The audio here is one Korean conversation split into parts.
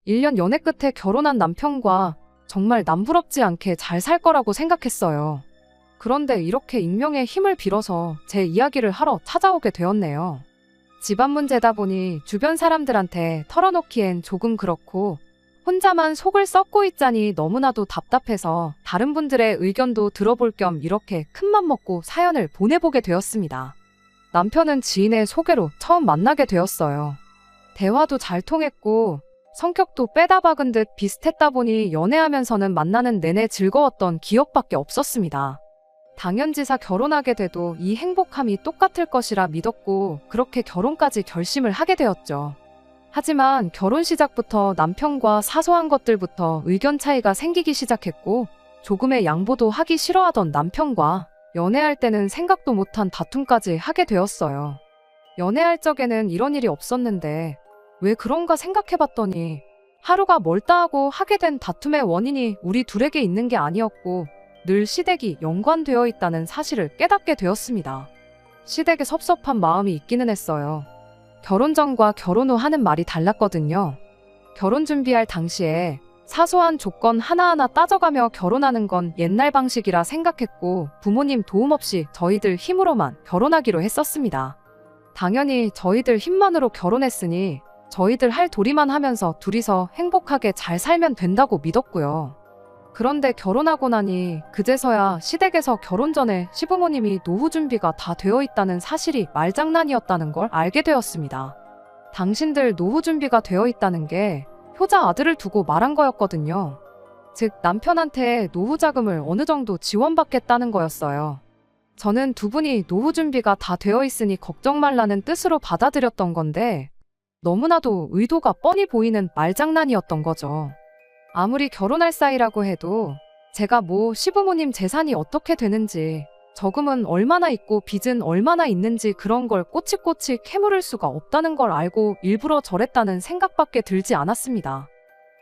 1년 연애 끝에 결혼한 남편과 정말 남부럽지 않게 잘 살 거라고 생각했어요. 그런데 이렇게 익명의 힘을 빌어서 제 이야기를 하러 찾아오게 되었네요. 집안 문제다 보니 주변 사람들한테 털어놓기엔 조금 그렇고 혼자만 속을 썩고 있자니 너무나도 답답해서 다른 분들의 의견도 들어볼 겸 이렇게 큰맘 먹고 사연을 보내보게 되었습니다. 남편은 지인의 소개로 처음 만나게 되었어요. 대화도 잘 통했고 성격도 빼다 박은 듯 비슷했다 보니 연애하면서는 만나는 내내 즐거웠던 기억밖에 없었습니다. 당연지사 결혼하게 돼도 이 행복함이 똑같을 것이라 믿었고 그렇게 결혼까지 결심을 하게 되었죠. 하지만 결혼 시작부터 남편과 사소한 것들부터 의견 차이가 생기기 시작했고 조금의 양보도 하기 싫어하던 남편과 연애할 때는 생각도 못한 다툼까지 하게 되었어요. 연애할 적에는 이런 일이 없었는데 왜 그런가 생각해봤더니 하루가 멀다 하고 하게 된 다툼의 원인이 우리 둘에게 있는 게 아니었고 늘 시댁이 연관되어 있다는 사실을 깨닫게 되었습니다. 시댁에 섭섭한 마음이 있기는 했어요. 결혼 전과 결혼 후 하는 말이 달랐거든요. 결혼 준비할 당시에 사소한 조건 하나하나 따져가며 결혼하는 건 옛날 방식이라 생각했고 부모님 도움 없이 저희들 힘으로만 결혼하기로 했었습니다. 당연히 저희들 힘만으로 결혼했으니 저희들 할 도리만 하면서 둘이서 행복하게 잘 살면 된다고 믿었고요. 그런데 결혼하고 나니 그제서야 시댁에서 결혼 전에 시부모님이 노후 준비가 다 되어 있다는 사실이 말장난이었다는 걸 알게 되었습니다. 당신들 노후 준비가 되어 있다는 게 효자 아들을 두고 말한 거였거든요. 즉 남편한테 노후 자금을 어느 정도 지원받겠다는 거였어요. 저는 두 분이 노후 준비가 다 되어 있으니 걱정 말라는 뜻으로 받아들였던 건데 너무나도 의도가 뻔히 보이는 말장난이었던 거죠. 아무리 결혼할 사이라고 해도 제가 시부모님 재산이 어떻게 되는지 저금은 얼마나 있고 빚은 얼마나 있는지 그런 걸 꼬치꼬치 캐물을 수가 없다는 걸 알고 일부러 저랬다는 생각밖에 들지 않았습니다.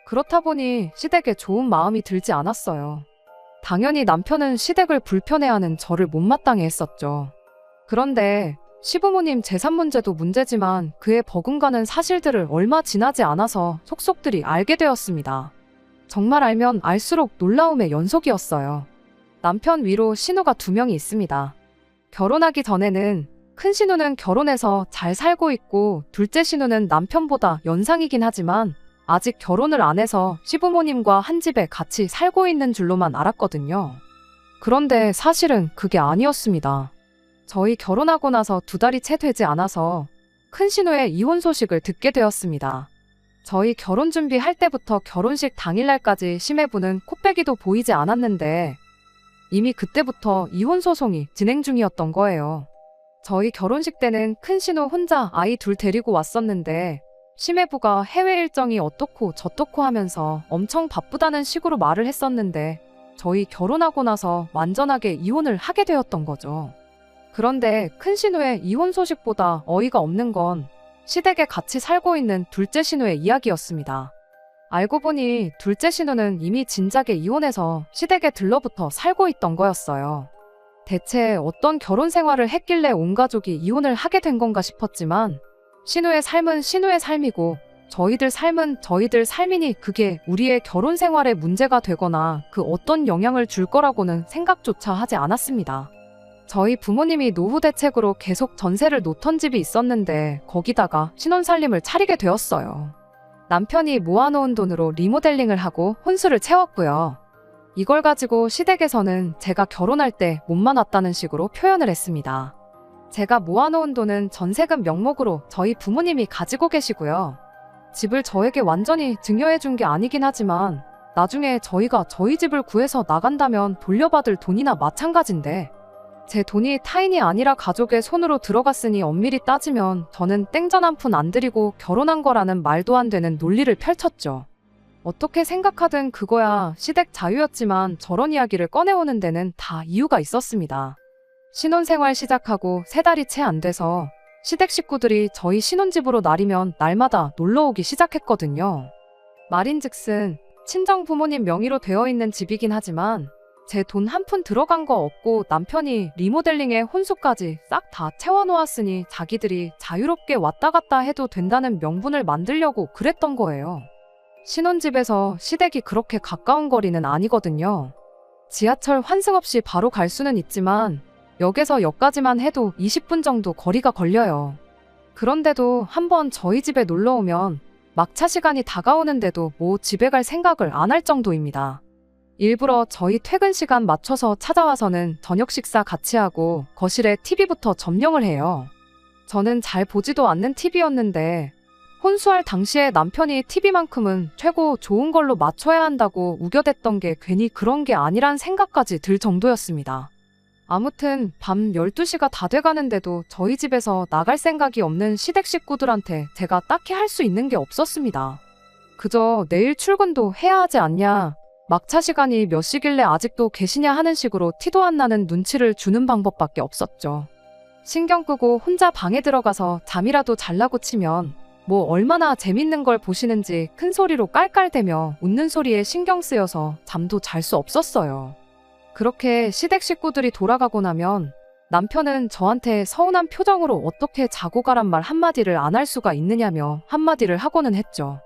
그렇다 보니 시댁에 좋은 마음이 들지 않았어요. 당연히 남편은 시댁을 불편해하는 저를 못마땅해 했었죠. 그런데 시부모님 재산 문제도 문제지만 그에 버금가는 사실들을 얼마 지나지 않아서 속속들이 알게 되었습니다. 정말 알면 알수록 놀라움의 연속이었어요. 남편 위로 신우가 2명이 있습니다. 결혼하기 전에는 큰 신우는 결혼해서 잘 살고 있고 둘째 신우는 남편보다 연상이긴 하지만 아직 결혼을 안 해서 시부모님과 한 집에 같이 살고 있는 줄로만 알았거든요. 그런데 사실은 그게 아니었습니다. 저희 결혼하고 나서 2달이 채 되지 않아서 큰 신우의 이혼 소식을 듣게 되었습니다. 저희 결혼 준비할 때부터 결혼식 당일날까지 시매부는 코빼기도 보이지 않았는데 이미 그때부터 이혼 소송이 진행 중이었던 거예요. 저희 결혼식 때는 큰 신우 혼자 아이 2 데리고 왔었는데 시매부가 해외 일정이 어떻고 저떻고 하면서 엄청 바쁘다는 식으로 말을 했었는데 저희 결혼하고 나서 완전하게 이혼을 하게 되었던 거죠. 그런데 큰 신우의 이혼 소식보다 어이가 없는 건 시댁에 같이 살고 있는 둘째 신우의 이야기였습니다. 알고 보니 둘째 신우는 이미 진작에 이혼해서 시댁에 들러붙어 살고 있던 거였어요. 대체 어떤 결혼 생활을 했길래 온 가족이 이혼을 하게 된 건가 싶었지만 신우의 삶은 신우의 삶이고 저희들 삶은 저희들 삶이니 그게 우리의 결혼 생활에 문제가 되거나 그 어떤 영향을 줄 거라고는 생각조차 하지 않았습니다. 저희 부모님이 노후 대책으로 계속 전세를 놓던 집이 있었는데 거기다가 신혼살림을 차리게 되었어요. 남편이 모아놓은 돈으로 리모델링을 하고 혼수를 채웠고요. 이걸 가지고 시댁에서는 제가 결혼할 때 몸만 왔다는 식으로 표현을 했습니다. 제가 모아놓은 돈은 전세금 명목으로 저희 부모님이 가지고 계시고요. 집을 저에게 완전히 증여해준 게 아니긴 하지만 나중에 저희가 저희 집을 구해서 나간다면 돌려받을 돈이나 마찬가지인데 제 돈이 타인이 아니라 가족의 손으로 들어갔으니 엄밀히 따지면 저는 땡전 한 푼 안 들이고 결혼한 거라는 말도 안 되는 논리를 펼쳤죠. 어떻게 생각하든 그거야 시댁 자유였지만 저런 이야기를 꺼내오는 데는 다 이유가 있었습니다. 신혼생활 시작하고 3달이 채 안 돼서 시댁 식구들이 저희 신혼집으로 날이면 날마다 놀러오기 시작했거든요. 말인즉슨 친정 부모님 명의로 되어 있는 집이긴 하지만 제 돈 한 푼 들어간 거 없고 남편이 리모델링에 혼수까지 싹 다 채워놓았으니 자기들이 자유롭게 왔다 갔다 해도 된다는 명분을 만들려고 그랬던 거예요. 신혼집에서 시댁이 그렇게 가까운 거리는 아니거든요. 지하철 환승 없이 바로 갈 수는 있지만 역에서 역까지만 해도 20분 정도 거리가 걸려요. 그런데도 한번 저희 집에 놀러 오면 막차 시간이 다가오는데도 뭐 집에 갈 생각을 안 할 정도입니다. 일부러 저희 퇴근 시간 맞춰서 찾아와서는 저녁 식사 같이 하고 거실에 TV부터 점령을 해요. 저는 잘 보지도 않는 TV였는데 혼수할 당시에 남편이 TV만큼은 최고 좋은 걸로 맞춰야 한다고 우겨댔던 게 괜히 그런 게 아니란 생각까지 들 정도였습니다. 아무튼 밤 12시가 다 돼가는데도 저희 집에서 나갈 생각이 없는 시댁 식구들한테 제가 딱히 할 수 있는 게 없었습니다. 그저 내일 출근도 해야 하지 않냐, 막차 시간이 몇 시길래 아직도 계시냐 하는 식으로 티도 안 나는 눈치를 주는 방법밖에 없었죠. 신경 끄고 혼자 방에 들어가서 잠이라도 잘라고 치면 뭐 얼마나 재밌는 걸 보시는지 큰 소리로 깔깔대며 웃는 소리에 신경 쓰여서 잠도 잘 수 없었어요. 그렇게 시댁 식구들이 돌아가고 나면 남편은 저한테 서운한 표정으로 어떻게 자고 가란 말 한마디를 안 할 수가 있느냐며 한마디를 하고는 했죠.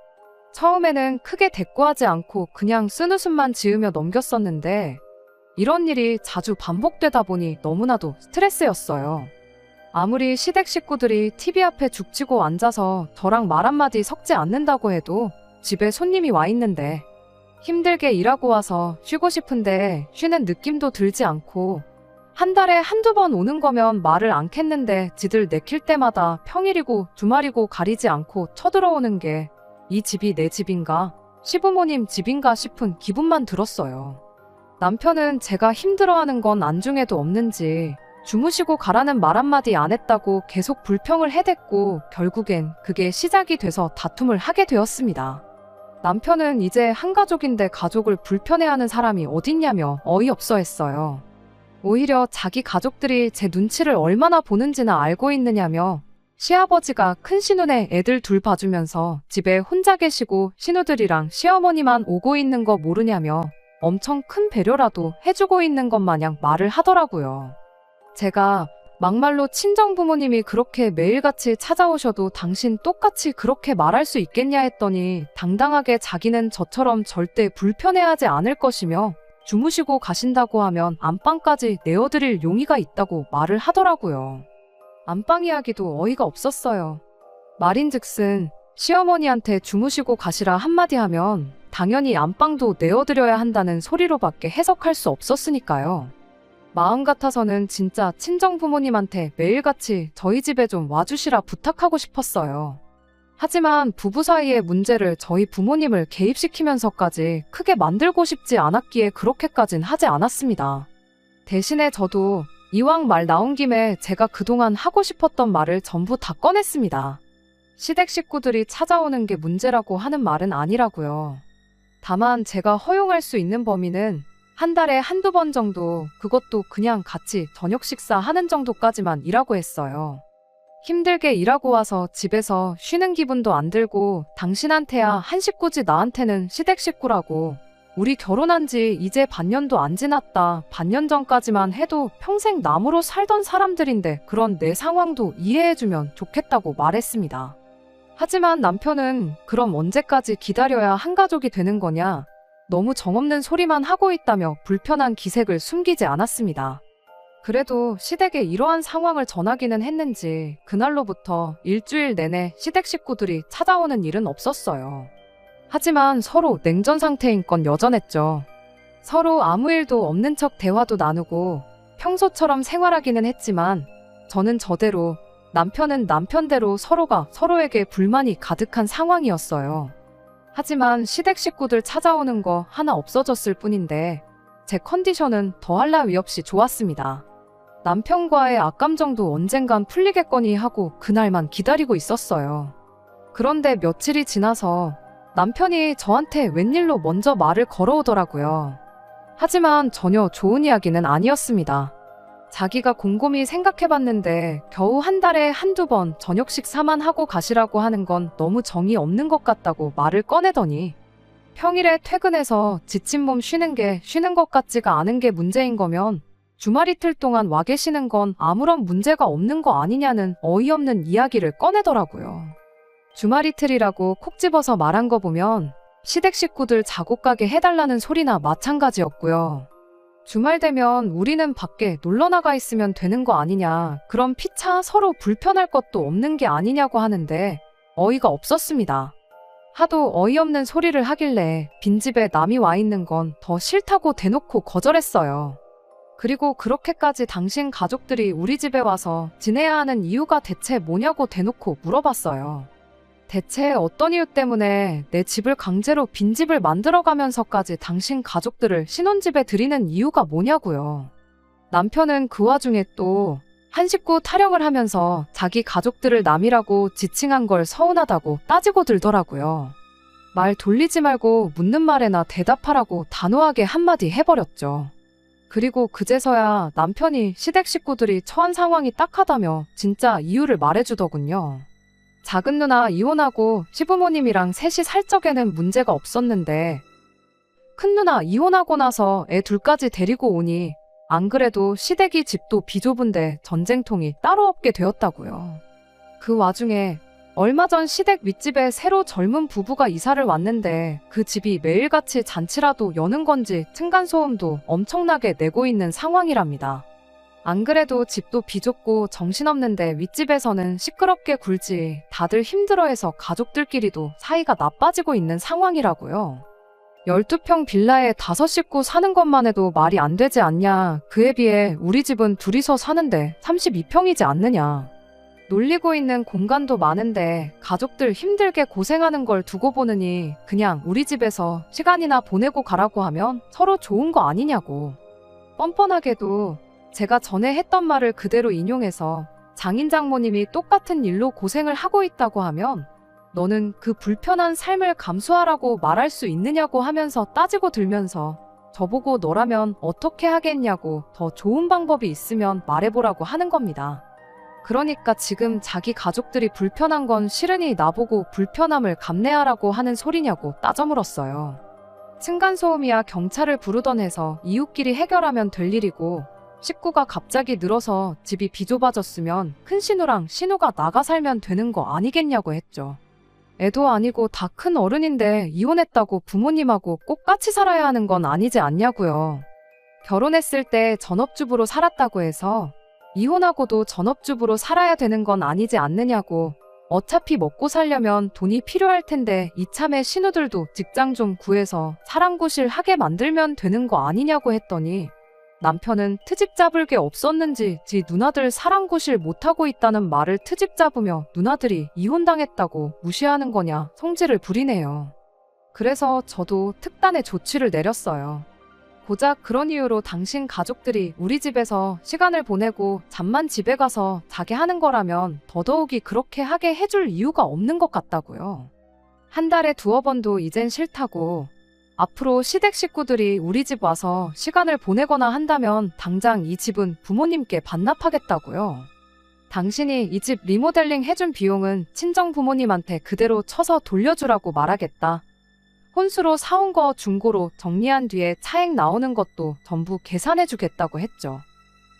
처음에는 크게 대꾸하지 않고 그냥 쓴웃음만 지으며 넘겼었는데 이런 일이 자주 반복되다 보니 너무나도 스트레스였어요. 아무리 시댁 식구들이 TV 앞에 죽치고 앉아서 저랑 말 한마디 섞지 않는다고 해도 집에 손님이 와 있는데 힘들게 일하고 와서 쉬고 싶은데 쉬는 느낌도 들지 않고 한 달에 한두 번 오는 거면 말을 않겠는데 지들 내킬 때마다 평일이고 주말이고 가리지 않고 쳐들어오는 게 이 집이 내 집인가? 시부모님 집인가 싶은 기분만 들었어요. 남편은 제가 힘들어하는 건 안중에도 없는지 주무시고 가라는 말 한마디 안 했다고 계속 불평을 해댔고 결국엔 그게 시작이 돼서 다툼을 하게 되었습니다. 남편은 이제 한 가족인데 가족을 불편해하는 사람이 어딨냐며 어이없어 했어요. 오히려 자기 가족들이 제 눈치를 얼마나 보는지나 알고 있느냐며 시아버지가 큰 시눈에 애들 둘 봐주면서 집에 혼자 계시고 신우들이랑 시어머니만 오고 있는 거 모르냐며 엄청 큰 배려라도 해주고 있는 것 마냥 말을 하더라고요. 제가 막말로 친정부모님이 그렇게 매일같이 찾아오셔도 당신 똑같이 그렇게 말할 수 있겠냐 했더니 당당하게 자기는 저처럼 절대 불편해하지 않을 것이며 주무시고 가신다고 하면 안방까지 내어드릴 용의가 있다고 말을 하더라고요. 안방 이야기도 어이가 없었어요. 말인즉슨 시어머니한테 주무시고 가시라 한마디 하면 당연히 안방도 내어드려야 한다는 소리로밖에 해석할 수 없었으니까요. 마음 같아서는 진짜 친정부모님한테 매일같이 저희 집에 좀 와주시라 부탁하고 싶었어요. 하지만 부부 사이의 문제를 저희 부모님을 개입시키면서까지 크게 만들고 싶지 않았기에 그렇게까진 하지 않았습니다. 대신에 저도 이왕 말 나온 김에 제가 그동안 하고 싶었던 말을 전부 다 꺼냈습니다. 시댁 식구들이 찾아오는 게 문제라고 하는 말은 아니라고요. 다만 제가 허용할 수 있는 범위는 한 달에 한두 번 정도, 그것도 그냥 같이 저녁 식사하는 정도까지만 이라고 했어요. 힘들게 일하고 와서 집에서 쉬는 기분도 안 들고 당신한테야 한 식구지 나한테는 시댁 식구라고. 우리 결혼한 지 이제 반년도 안 지났다. 반년 전까지만 해도 평생 남으로 살던 사람들인데 그런 내 상황도 이해해주면 좋겠다고 말했습니다. 하지만 남편은 그럼 언제까지 기다려야 한 가족이 되는 거냐? 너무 정없는 소리만 하고 있다며 불편한 기색을 숨기지 않았습니다. 그래도 시댁에 이러한 상황을 전하기는 했는지 그날로부터 일주일 내내 시댁 식구들이 찾아오는 일은 없었어요. 하지만 서로 냉전 상태인 건 여전했죠. 서로 아무 일도 없는 척 대화도 나누고 평소처럼 생활하기는 했지만 저는 저대로, 남편은 남편대로 서로가 서로에게 불만이 가득한 상황이었어요. 하지만 시댁 식구들 찾아오는 거 하나 없어졌을 뿐인데 제 컨디션은 더할 나위 없이 좋았습니다. 남편과의 악감정도 언젠간 풀리겠거니 하고 그날만 기다리고 있었어요. 그런데 며칠이 지나서 남편이 저한테 웬일로 먼저 말을 걸어오더라고요. 하지만 전혀 좋은 이야기는 아니었습니다. 자기가 곰곰이 생각해봤는데 겨우 한 달에 한두 번 저녁 식사만 하고 가시라고 하는 건 너무 정이 없는 것 같다고 말을 꺼내더니 평일에 퇴근해서 지친 몸 쉬는 게 쉬는 것 같지가 않은 게 문제인 거면 주말 이틀 동안 와 계시는 건 아무런 문제가 없는 거 아니냐는 어이없는 이야기를 꺼내더라고요. 주말 이틀이라고 콕 집어서 말한 거 보면 시댁 식구들 작업 가게 해달라는 소리나 마찬가지였고요. 주말 되면 우리는 밖에 놀러 나가 있으면 되는 거 아니냐, 그럼 피차 서로 불편할 것도 없는 게 아니냐고 하는데 어이가 없었습니다. 하도 어이없는 소리를 하길래 빈집에 남이 와 있는 건 더 싫다고 대놓고 거절했어요. 그리고 그렇게까지 당신 가족들이 우리 집에 와서 지내야 하는 이유가 대체 뭐냐고 대놓고 물어봤어요. 대체 어떤 이유 때문에 내 집을 강제로 빈집을 만들어가면서까지 당신 가족들을 신혼집에 들이는 이유가 뭐냐고요. 남편은 그 와중에 또 한 식구 타령을 하면서 자기 가족들을 남이라고 지칭한 걸 서운하다고 따지고 들더라고요. 말 돌리지 말고 묻는 말에나 대답하라고 단호하게 한마디 해버렸죠. 그리고 그제서야 남편이 시댁 식구들이 처한 상황이 딱하다며 진짜 이유를 말해주더군요. 작은 누나 이혼하고 시부모님이랑 셋이 살 적에는 문제가 없었는데 큰 누나 이혼하고 나서 애 둘까지 데리고 오니 안 그래도 시댁이 집도 비좁은데 전쟁통이 따로 없게 되었다고요. 그 와중에 얼마 전 시댁 윗집에 새로 젊은 부부가 이사를 왔는데 그 집이 매일같이 잔치라도 여는 건지 층간소음도 엄청나게 내고 있는 상황이랍니다. 안 그래도 집도 비좁고 정신없는데 윗집에서는 시끄럽게 굴지 다들 힘들어해서 가족들끼리도 사이가 나빠지고 있는 상황이라고요. 12평 빌라에 5식구 사는 것만 해도 말이 안 되지 않냐. 그에 비해 우리 집은 둘이서 사는데 32평이지 않느냐. 놀리고 있는 공간도 많은데 가족들 힘들게 고생하는 걸 두고 보느니 그냥 우리 집에서 시간이나 보내고 가라고 하면 서로 좋은 거 아니냐고. 뻔뻔하게도 제가 전에 했던 말을 그대로 인용해서 장인 장모님이 똑같은 일로 고생을 하고 있다고 하면 너는 그 불편한 삶을 감수하라고 말할 수 있느냐고 하면서 따지고 들면서 저보고 너라면 어떻게 하겠냐고 더 좋은 방법이 있으면 말해보라고 하는 겁니다. 그러니까 지금 자기 가족들이 불편한 건 싫으니 나보고 불편함을 감내하라고 하는 소리냐고 따져 물었어요. 층간소음이야 경찰을 부르던 해서 이웃끼리 해결하면 될 일이고 식구가 갑자기 늘어서 집이 비좁아졌으면 큰 신우랑 신우가 나가 살면 되는 거 아니겠냐고 했죠. 애도 아니고 다 큰 어른인데 이혼했다고 부모님하고 꼭 같이 살아야 하는 건 아니지 않냐고요. 결혼했을 때 전업주부로 살았다고 해서 이혼하고도 전업주부로 살아야 되는 건 아니지 않느냐고. 어차피 먹고 살려면 돈이 필요할 텐데 이참에 신우들도 직장 좀 구해서 사랑구실 하게 만들면 되는 거 아니냐고 했더니 남편은 트집 잡을 게 없었는지 지 누나들 사랑구실 못하고 있다는 말을 트집 잡으며 누나들이 이혼당했다고 무시하는 거냐 성질을 부리네요. 그래서 저도 특단의 조치를 내렸어요. 고작 그런 이유로 당신 가족들이 우리 집에서 시간을 보내고 잠만 집에 가서 자게 하는 거라면 더더욱이 그렇게 하게 해줄 이유가 없는 것 같다고요. 한 달에 2-3번도 이젠 싫다고. 앞으로 시댁 식구들이 우리 집 와서 시간을 보내거나 한다면 당장 이 집은 부모님께 반납하겠다고요. 당신이 이 집 리모델링 해준 비용은 친정 부모님한테 그대로 쳐서 돌려주라고 말하겠다. 혼수로 사온 거 중고로 정리한 뒤에 차액 나오는 것도 전부 계산해주겠다고 했죠.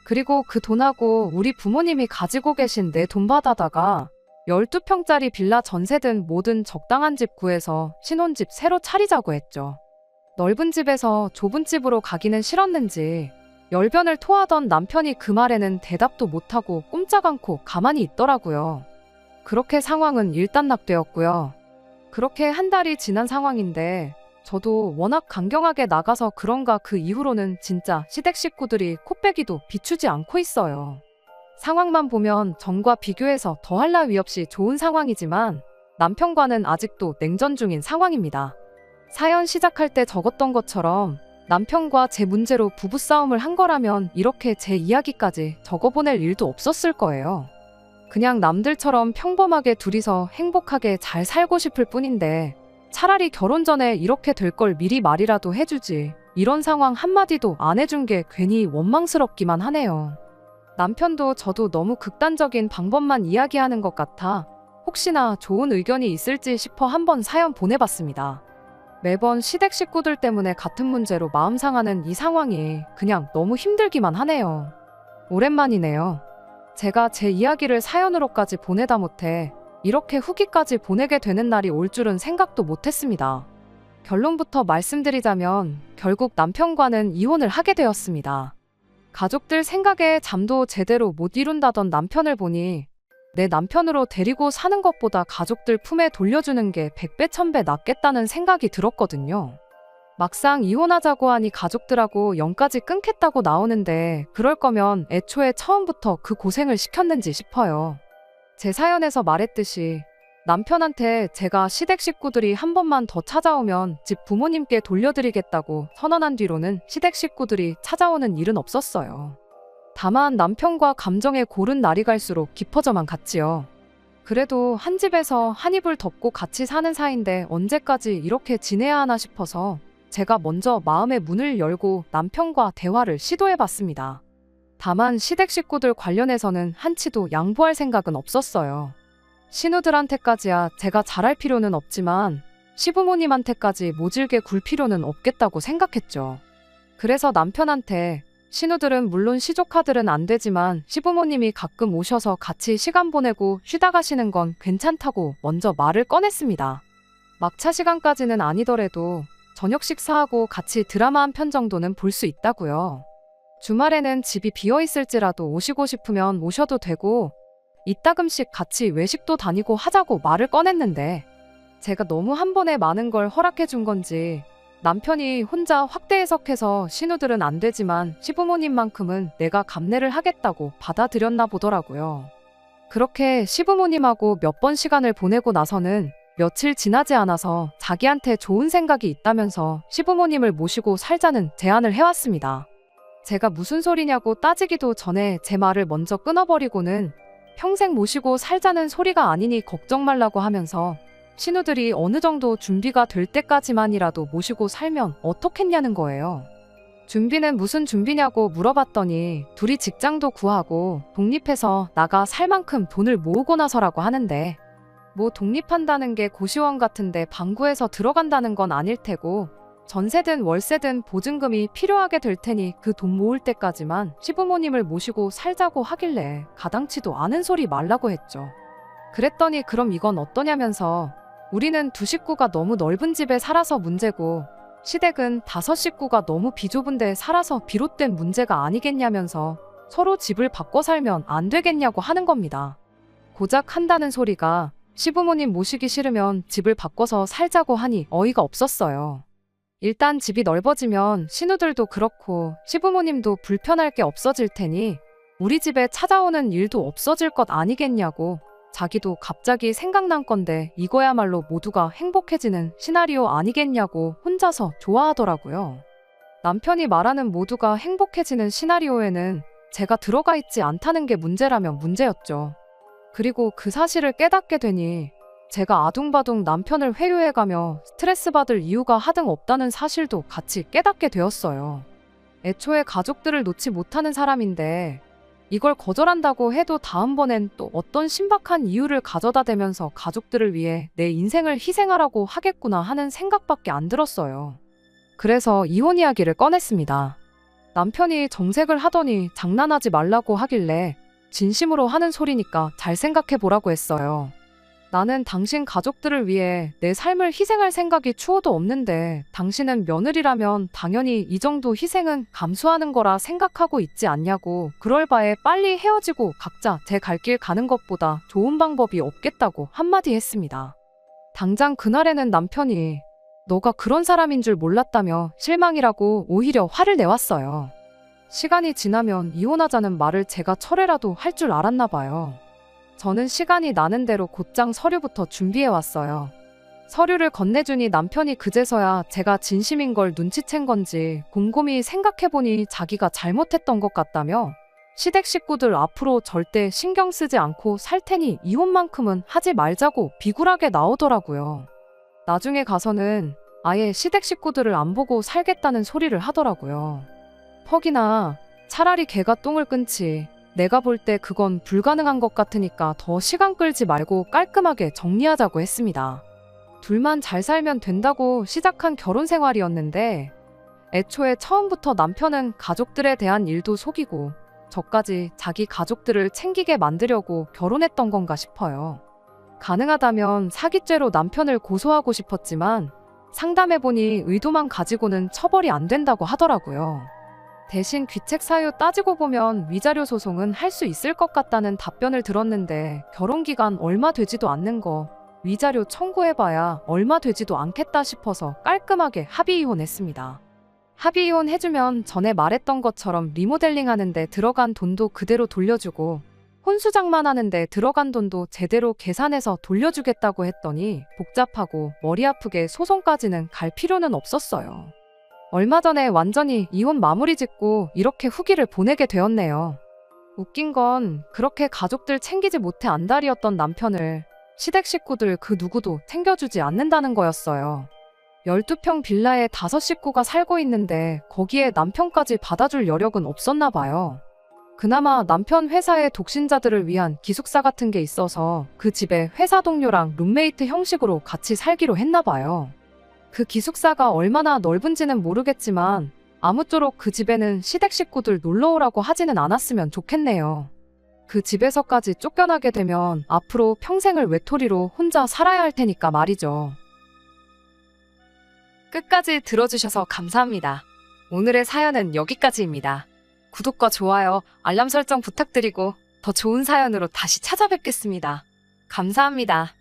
그리고 그 돈하고 우리 부모님이 가지고 계신 내 돈 받아다가 12평짜리 빌라 전세든 뭐든 적당한 집 구해서 신혼집 새로 차리자고 했죠. 넓은 집에서 좁은 집으로 가기는 싫었는지 열변을 토하던 남편이 그 말에는 대답도 못하고 꼼짝 않고 가만히 있더라고요. 그렇게 상황은 일단락되었고요. 그렇게 한 달이 지난 상황인데 저도 워낙 강경하게 나가서 그런가 그 이후로는 진짜 시댁 식구들이 코빼기도 비추지 않고 있어요. 상황만 보면 전과 비교해서 더할 나위 없이 좋은 상황이지만 남편과는 아직도 냉전 중인 상황입니다. 사연 시작할 때 적었던 것처럼 남편과 제 문제로 부부싸움을 한 거라면 이렇게 제 이야기까지 적어보낼 일도 없었을 거예요. 그냥 남들처럼 평범하게 둘이서 행복하게 잘 살고 싶을 뿐인데 차라리 결혼 전에 이렇게 될 걸 미리 말이라도 해주지. 이런 상황 한마디도 안 해준 게 괜히 원망스럽기만 하네요. 남편도 저도 너무 극단적인 방법만 이야기하는 것 같아 혹시나 좋은 의견이 있을지 싶어 한번 사연 보내봤습니다. 매번 시댁 식구들 때문에 같은 문제로 마음 상하는 이 상황이 그냥 너무 힘들기만 하네요. 오랜만이네요. 제가 제 이야기를 사연으로까지 보내다 못해 이렇게 후기까지 보내게 되는 날이 올 줄은 생각도 못했습니다. 결론부터 말씀드리자면 결국 남편과는 이혼을 하게 되었습니다. 가족들 생각에 잠도 제대로 못 이룬다던 남편을 보니 내 남편으로 데리고 사는 것보다 가족들 품에 돌려주는 게 100배, 1000배 낫겠다는 생각이 들었거든요. 막상 이혼하자고 하니 가족들하고 연까지 끊겠다고 나오는데 그럴 거면 애초에 처음부터 그 고생을 시켰는지 싶어요. 제 사연에서 말했듯이 남편한테 제가 시댁 식구들이 한 번만 더 찾아오면 집 부모님께 돌려드리겠다고 선언한 뒤로는 시댁 식구들이 찾아오는 일은 없었어요. 다만 남편과 감정의 골은 날이 갈수록 깊어져만 갔지요. 그래도 한 집에서 한 이불 덮고 같이 사는 사이인데 언제까지 이렇게 지내야 하나 싶어서 제가 먼저 마음의 문을 열고 남편과 대화를 시도해봤습니다. 다만 시댁 식구들 관련해서는 한치도 양보할 생각은 없었어요. 신우들한테까지야 제가 잘할 필요는 없지만 시부모님한테까지 모질게 굴 필요는 없겠다고 생각했죠. 그래서 남편한테 신우들은 물론 시조카들은 안 되지만 시부모님이 가끔 오셔서 같이 시간 보내고 쉬다 가시는 건 괜찮다고 먼저 말을 꺼냈습니다. 막차 시간까지는 아니더라도 저녁 식사하고 같이 드라마 한 편 정도는 볼 수 있다고요. 주말에는 집이 비어있을지라도 오시고 싶으면 오셔도 되고 이따금씩 같이 외식도 다니고 하자고 말을 꺼냈는데 제가 너무 한 번에 많은 걸 허락해 준 건지 남편이 혼자 확대 해석해서 신우들은 안 되지만 시부모님만큼은 내가 감내를 하겠다고 받아들였나 보더라고요. 그렇게 시부모님하고 몇 번 시간을 보내고 나서는 며칠 지나지 않아서 자기한테 좋은 생각이 있다면서 시부모님을 모시고 살자는 제안을 해왔습니다. 제가 무슨 소리냐고 따지기도 전에 제 말을 먼저 끊어버리고는 평생 모시고 살자는 소리가 아니니 걱정 말라고 하면서 신우들이 어느 정도 준비가 될 때까지만이라도 모시고 살면 어떻겠냐는 거예요. 준비는 무슨 준비냐고 물어봤더니 둘이 직장도 구하고 독립해서 나가 살 만큼 돈을 모으고 나서라고 하는데 뭐 독립한다는 게 고시원 같은데 방구해서 들어간다는 건 아닐 테고 전세든 월세든 보증금이 필요하게 될 테니 그 돈 모을 때까지만 시부모님을 모시고 살자고 하길래 가당치도 않은 소리 말라고 했죠. 그랬더니 그럼 이건 어떠냐면서 우리는 두 식구가 너무 넓은 집에 살아서 문제고 시댁은 5 식구가 너무 비좁은 데에 살아서 비롯된 문제가 아니겠냐면서 서로 집을 바꿔 살면 안 되겠냐고 하는 겁니다. 고작 한다는 소리가 시부모님 모시기 싫으면 집을 바꿔서 살자고 하니 어이가 없었어요. 일단 집이 넓어지면 신우들도 그렇고 시부모님도 불편할 게 없어질 테니 우리 집에 찾아오는 일도 없어질 것 아니겠냐고 자기도 갑자기 생각난 건데 이거야말로 모두가 행복해지는 시나리오 아니겠냐고 혼자서 좋아하더라고요. 남편이 말하는 모두가 행복해지는 시나리오에는 제가 들어가 있지 않다는 게 문제라면 문제였죠. 그리고 그 사실을 깨닫게 되니 제가 아둥바둥 남편을 회유해가며 스트레스 받을 이유가 하등 없다는 사실도 같이 깨닫게 되었어요. 애초에 가족들을 놓지 못하는 사람인데 이걸 거절한다고 해도 다음번엔 또 어떤 신박한 이유를 가져다 대면서 가족들을 위해 내 인생을 희생하라고 하겠구나 하는 생각밖에 안 들었어요. 그래서 이혼 이야기를 꺼냈습니다. 남편이 정색을 하더니 장난하지 말라고 하길래 진심으로 하는 소리니까 잘 생각해 보라고 했어요. 나는 당신 가족들을 위해 내 삶을 희생할 생각이 추호도 없는데 당신은 며느리라면 당연히 이 정도 희생은 감수하는 거라 생각하고 있지 않냐고. 그럴 바에 빨리 헤어지고 각자 제 갈 길 가는 것보다 좋은 방법이 없겠다고 한마디 했습니다. 당장 그날에는 남편이 너가 그런 사람인 줄 몰랐다며 실망이라고 오히려 화를 내왔어요. 시간이 지나면 이혼하자는 말을 제가 철회라도 할 줄 알았나 봐요. 저는 시간이 나는 대로 곧장 서류부터 준비해왔어요. 서류를 건네주니 남편이 그제서야 제가 진심인 걸 눈치챈 건지 곰곰이 생각해보니 자기가 잘못했던 것 같다며 시댁 식구들 앞으로 절대 신경 쓰지 않고 살 테니 이혼만큼은 하지 말자고 비굴하게 나오더라고요. 나중에 가서는 아예 시댁 식구들을 안 보고 살겠다는 소리를 하더라고요. 퍽이나 차라리 걔가 똥을 끊지. 내가 볼 때 그건 불가능한 것 같으니까 더 시간 끌지 말고 깔끔하게 정리하자고 했습니다. 둘만 잘 살면 된다고 시작한 결혼 생활이었는데 애초에 처음부터 남편은 가족들에 대한 일도 속이고 저까지 자기 가족들을 챙기게 만들려고 결혼했던 건가 싶어요. 가능하다면 사기죄로 남편을 고소하고 싶었지만 상담해보니 의도만 가지고는 처벌이 안 된다고 하더라고요. 대신 귀책 사유 따지고 보면 위자료 소송은 할 수 있을 것 같다는 답변을 들었는데 결혼기간 얼마 되지도 않는 거 위자료 청구해봐야 얼마 되지도 않겠다 싶어서 깔끔하게 합의 이혼했습니다. 합의 이혼 해주면 전에 말했던 것처럼 리모델링 하는데 들어간 돈도 그대로 돌려주고 혼수장만 하는데 들어간 돈도 제대로 계산해서 돌려주겠다고 했더니 복잡하고 머리 아프게 소송까지는 갈 필요는 없었어요. 얼마 전에 완전히 이혼 마무리 짓고 이렇게 후기를 보내게 되었네요. 웃긴 건 그렇게 가족들 챙기지 못해 안달이었던 남편을 시댁 식구들 그 누구도 챙겨주지 않는다는 거였어요. 12평 빌라에 5식구가 살고 있는데 거기에 남편까지 받아줄 여력은 없었나 봐요. 그나마 남편 회사의 독신자들을 위한 기숙사 같은 게 있어서 그 집에 회사 동료랑 룸메이트 형식으로 같이 살기로 했나 봐요. 그 기숙사가 얼마나 넓은지는 모르겠지만 아무쪼록 그 집에는 시댁 식구들 놀러 오라고 하지는 않았으면 좋겠네요. 그 집에서까지 쫓겨나게 되면 앞으로 평생을 외톨이로 혼자 살아야 할 테니까 말이죠. 끝까지 들어주셔서 감사합니다. 오늘의 사연은 여기까지입니다. 구독과 좋아요, 알람 설정 부탁드리고 더 좋은 사연으로 다시 찾아뵙겠습니다. 감사합니다.